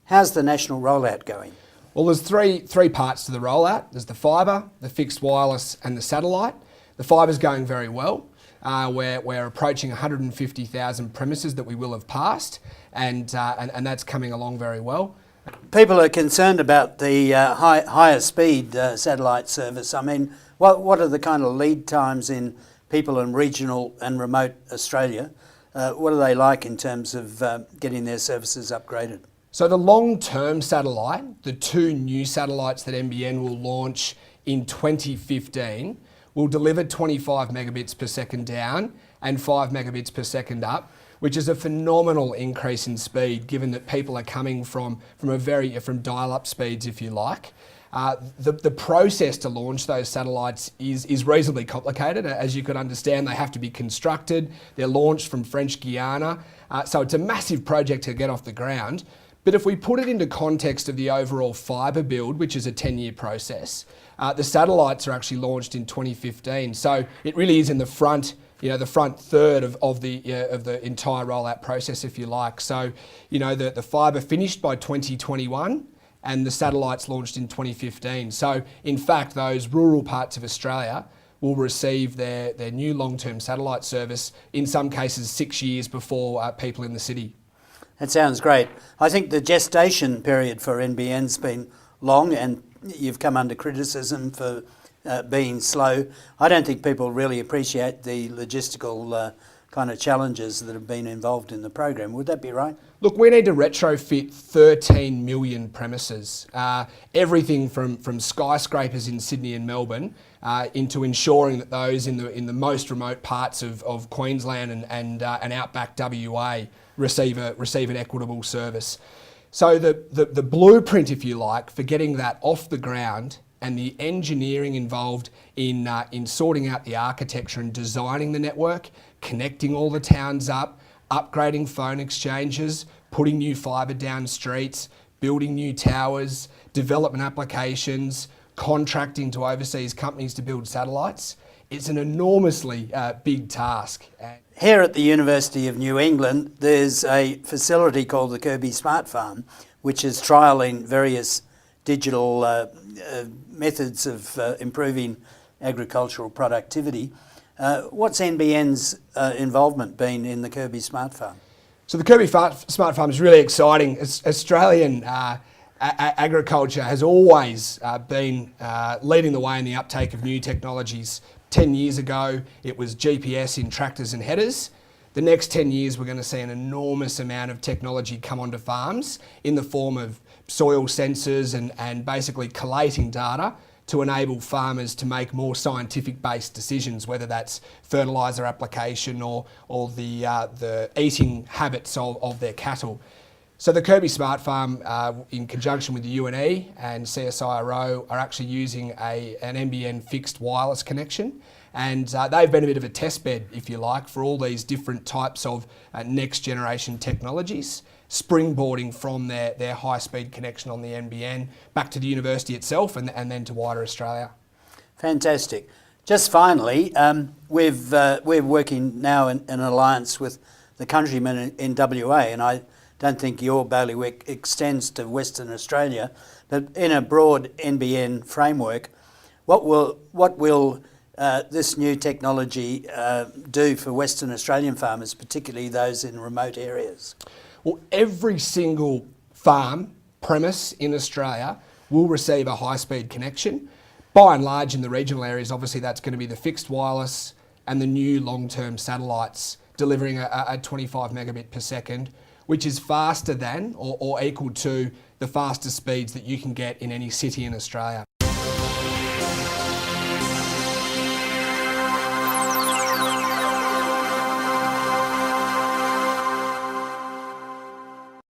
How's the national rollout going? Well, there's three parts to the rollout. There's the fibre, the fixed wireless and the satellite. The fibre's going very well. We're approaching 150,000 premises that we will have passed, and that's coming along very well. People are concerned about the higher speed satellite service. I mean, what are the kind of lead times in people in regional and remote Australia? What are they like in terms of getting their services upgraded? So the long-term satellite, the two new satellites that NBN will launch in 2015, will deliver 25 megabits per second down and 5 megabits per second up, which is a phenomenal increase in speed, given that people are coming from dial-up speeds, if you like. The process to launch those satellites is reasonably complicated. As you could understand, they have to be constructed. They're launched from French Guiana. So it's a massive project to get off the ground. But if we put it into context of the overall fibre build, which is a 10-year process, the satellites are actually launched in 2015. So it really is in the front, the front third of the entire rollout process, if you like. So, the fibre finished by 2021 and the satellites launched in 2015. So in fact, those rural parts of Australia will receive their new long-term satellite service, in some cases 6 years before people in the city. That sounds great. I think the gestation period for NBN's been long, and you've come under criticism for being slow. I don't think people really appreciate the logistical kind of challenges that have been involved in the program. Would that be right? Look, we need to retrofit 13 million premises, everything from skyscrapers in Sydney and Melbourne into ensuring that those in the most remote parts of Queensland and outback WA receive an equitable service. So the blueprint, if you like, for getting that off the ground and the engineering involved in sorting out the architecture and designing the network, connecting all the towns up, upgrading phone exchanges, putting new fibre down streets, building new towers, development applications, contracting to overseas companies to build satellites. It's an enormously big task. Here at the University of New England, there's a facility called the Kirby Smart Farm, which is trialling various digital methods of improving agricultural productivity. What's NBN's involvement been in the Kirby Smart Farm? So the Kirby Smart Farm is really exciting. Australian agriculture has always been leading the way in the uptake of new technologies. 10 years ago, it was GPS in tractors and headers. The next 10 years, we're going to see an enormous amount of technology come onto farms in the form of soil sensors and basically collating data to enable farmers to make more scientific-based decisions, whether that's fertiliser application or the eating habits of their cattle. So the Kirby Smart Farm, in conjunction with the UNE and CSIRO, are actually using an NBN fixed wireless connection. And they've been a bit of a test bed, if you like, for all these different types of next generation technologies, springboarding from their high-speed connection on the NBN back to the university itself and then to wider Australia. Fantastic. Just finally, we're working now in an alliance with the countrymen in WA, and I don't think your bailiwick extends to Western Australia, but in a broad NBN framework, what will this new technology do for Western Australian farmers, particularly those in remote areas? Well, every single farm premise in Australia will receive a high-speed connection. By and large, in the regional areas, obviously that's going to be the fixed wireless and the new long-term satellites delivering a 25 megabit per second, which is faster than or equal to the fastest speeds that you can get in any city in Australia.